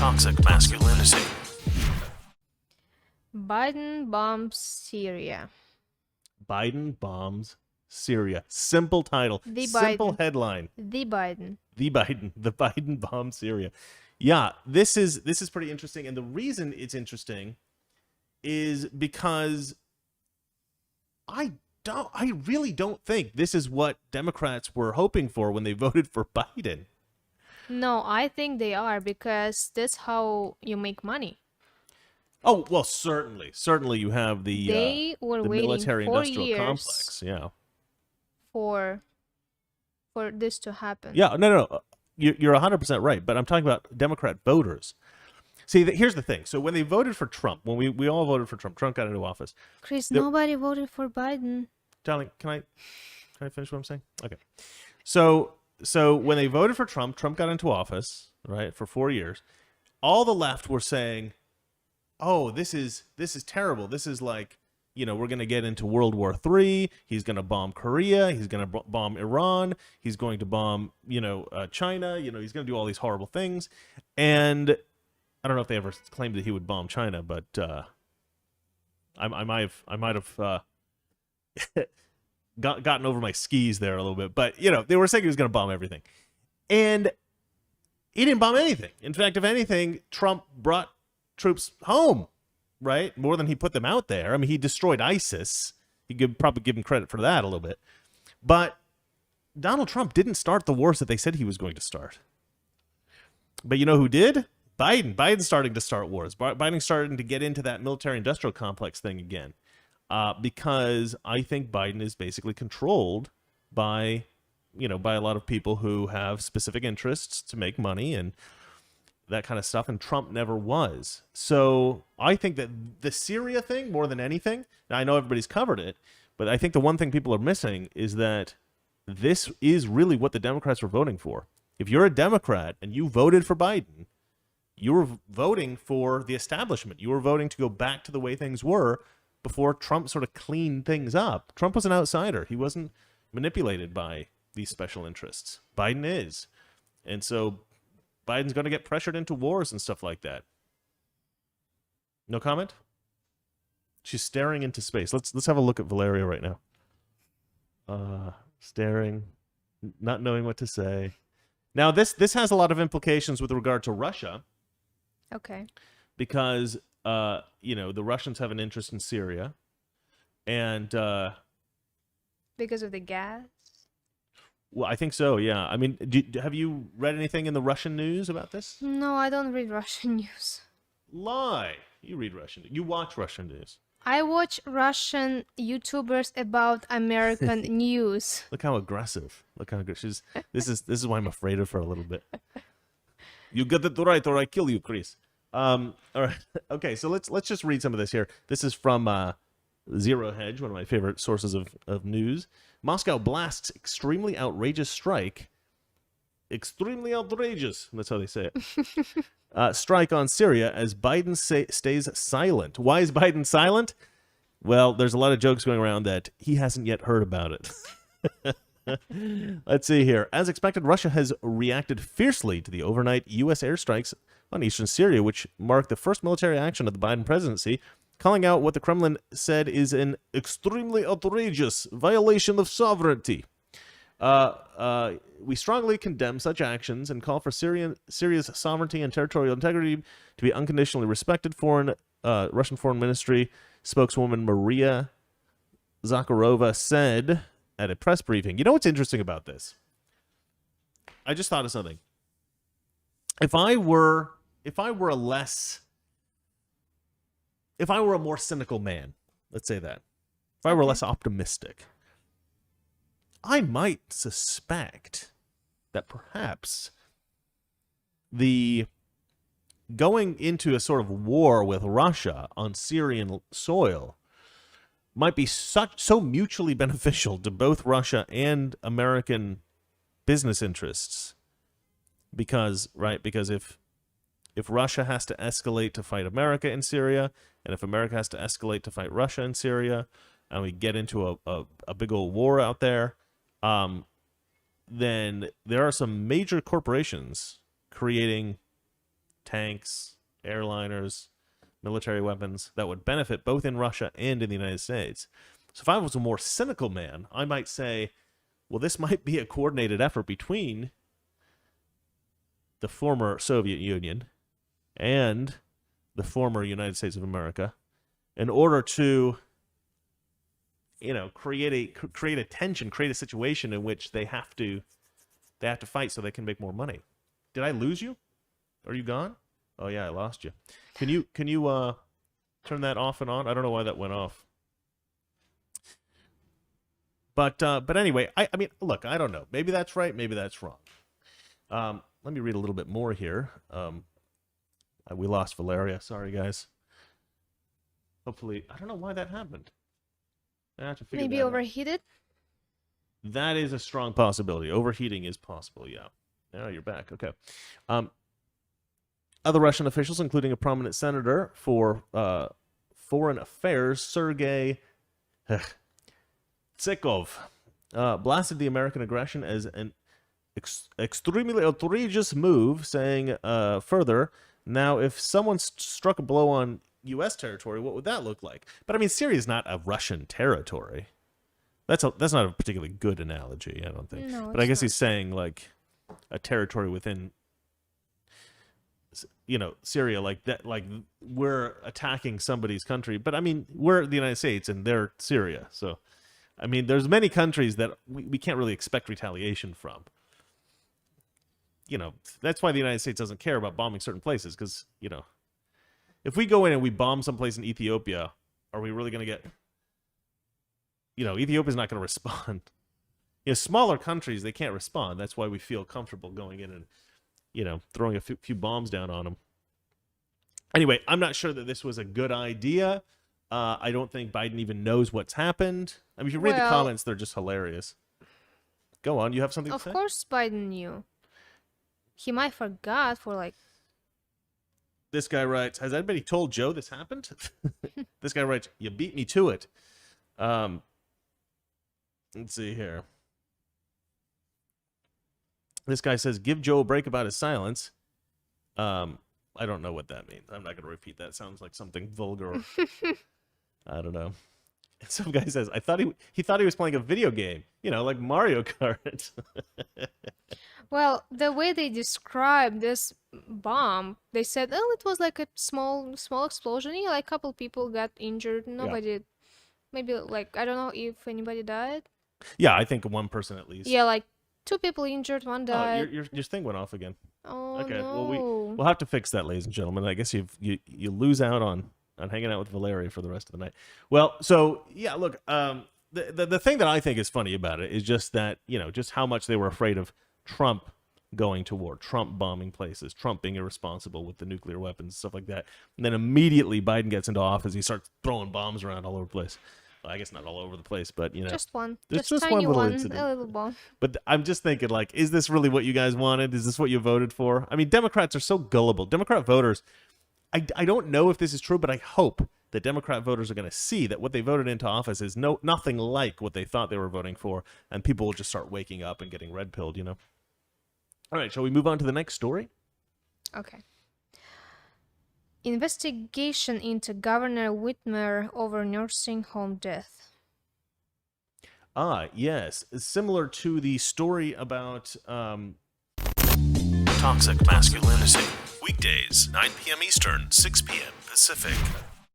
Toxic masculinity. Biden bombs Syria. Biden bombs Syria. Simple title. The Simple Biden. headline. The Biden. The Biden bombs Syria. Yeah, this is pretty interesting, and the reason it's interesting is because I really don't think this is what Democrats were hoping for when they voted for Biden. No, I think they are, because that's how you make money. Oh, well, certainly you have They were the waiting military 4 industrial years complex. Yeah. for this to happen. Yeah, no. You're 100% right, but I'm talking about Democrat voters. See, here's the thing. So when they voted for Trump, when we all voted for Trump got into office. Chris, nobody voted for Biden. Darling, can I finish what I'm saying? Okay. So when they voted for Trump got into office, right, for 4 years. All the left were saying, "Oh, this is terrible. This is like, we're going to get into World War III. He's going to bomb Korea. He's going to bomb Iran. He's going to bomb, China. He's going to do all these horrible things." And I don't know if they ever claimed that he would bomb China, but I might have gotten over my skis there a little bit. But they were saying he was going to bomb everything, and he didn't bomb anything. In fact, if anything, Trump brought troops home, right? More than he put them out there. I mean, he destroyed ISIS. You could probably give him credit for that a little bit. But Donald Trump didn't start the wars that they said he was going to start. But you know who did? Biden. Biden's starting to start wars. Biden's starting to get into that military-industrial complex thing again. Because I think Biden is basically controlled by a lot of people who have specific interests to make money and that kind of stuff, and Trump never was. So I think that the Syria thing, more than anything, now I know everybody's covered it, but I think the one thing people are missing is that this is really what the Democrats were voting for. If you're a Democrat and you voted for Biden, you were voting for the establishment. You were voting to go back to the way things were before Trump sort of cleaned things up. Trump was an outsider. He wasn't manipulated by these special interests. Biden is. And so Biden's going to get pressured into wars and stuff like that. No comment? She's staring into space. Let's have a look at Valeria right now. Staring, not knowing what to say. Now, this has a lot of implications with regard to Russia. Okay. Because, the Russians have an interest in Syria. And because of the gas? Well, I think so, yeah. I mean, have you read anything in the Russian news about this? No, I don't read Russian news. Lie. You read Russian. You watch Russian news. I watch Russian YouTubers about American news. Look how aggressive. Look how good she's. This is why I'm afraid of her a little bit. You get it right, or I kill you, Chris. All right. Okay, so let's just read some of this here. This is from Zero Hedge, one of my favorite sources of news. Moscow blasts extremely outrageous strike. Extremely outrageous. That's how they say it. Strike on Syria as Biden stays silent. Why is Biden silent? Well, there's a lot of jokes going around that he hasn't yet heard about it. Let's see here. As expected, Russia has reacted fiercely to the overnight U.S. airstrikes on eastern Syria, which marked the first military action of the Biden presidency, calling out what the Kremlin said is an extremely outrageous violation of sovereignty. We strongly condemn such actions and call for Syria's sovereignty and territorial integrity to be unconditionally respected. Russian Foreign Ministry spokeswoman Maria Zakharova said at a press briefing. You know what's interesting about this? I just thought of something. If I were a more cynical man, let's say that, if I were less optimistic, I might suspect that perhaps the going into a sort of war with Russia on Syrian soil might be so mutually beneficial to both Russia and American business interests. Because if Russia has to escalate to fight America in Syria, and if America has to escalate to fight Russia in Syria, and we get into a big old war out there, then there are some major corporations creating tanks, airliners, military weapons that would benefit both in Russia and in the United States. So if I was a more cynical man, I might say, well, this might be a coordinated effort between the former Soviet Union and the former United States of America in order to, create a tension, create a situation in which they have to fight so they can make more money. Did I lose you? Are you gone? Oh yeah, I lost you. Can you turn that off and on? I don't know why that went off. But anyway, I mean, look, I don't know. Maybe that's right. Maybe that's wrong. Let me read a little bit more here. We lost Valeria. Sorry, guys. Hopefully, I don't know why that happened. I have to figure Maybe that out. overheated? That is a strong possibility. Overheating is possible, yeah. Now you're back. Okay. Other Russian officials, including a prominent senator for foreign affairs, Sergei Tsikov, blasted the American aggression as an extremely outrageous move, saying further, now if someone struck a blow on U.S. territory, what would that look like? But I mean, Syria is not a Russian territory. That's not a particularly good analogy, I don't think. No, but I guess not. he's saying like a territory within, Syria, like that, like we're attacking somebody's country. But I mean, we're the United States and they're Syria, so I mean, there's many countries that we can't really expect retaliation from. That's why the United States doesn't care about bombing certain places, because if we go in and we bomb someplace in Ethiopia, are we really going to get? Ethiopia's not going to respond. Smaller countries, they can't respond. That's why we feel comfortable going in and, throwing a few bombs down on them. Anyway, I'm not sure that this was a good idea. I don't think Biden even knows what's happened. I mean, if you read the comments, they're just hilarious. Go on. You have something to say? Of course Biden knew. He might forgot for like... This guy writes, has anybody told Joe this happened? This guy writes, you beat me to it. Let's see here. This guy says, give Joe a break about his silence. I don't know what that means. I'm not going to repeat that. It sounds like something vulgar. I don't know. And some guy says, I thought he thought he was playing a video game, like Mario Kart. Well, the way they described this bomb, they said, oh, it was like a small explosion. Yeah, like a couple people got injured. Nobody, maybe like, I don't know if anybody died. Yeah, I think one person at least. Yeah, like 2 people injured, 1 died. Oh, your thing went off again. Oh, okay, no. well we'll have to fix that, ladies and gentlemen. I guess you lose out on hanging out with Valeria for the rest of the night. Well, so yeah, look, the thing that I think is funny about it is just that, just how much they were afraid of Trump going to war, Trump bombing places, Trump being irresponsible with the nuclear weapons and stuff like that. And then immediately Biden gets into office, he starts throwing bombs around all over the place. Well, I guess not all over the place, but just one, just tiny one little one, incident. a little bomb. But I'm just thinking, like, is this really what you guys wanted? Is this what you voted for? I mean, Democrats are so gullible. Democrat voters, I don't know if this is true, but I hope that Democrat voters are going to see that what they voted into office is nothing like what they thought they were voting for, and people will just start waking up and getting red-pilled, All right, shall we move on to the next story? Okay. Investigation into Governor Whitmer over nursing home death. Ah, yes. Similar to the story about toxic masculinity. Weekdays, 9 p.m. Eastern, 6 p.m. Pacific.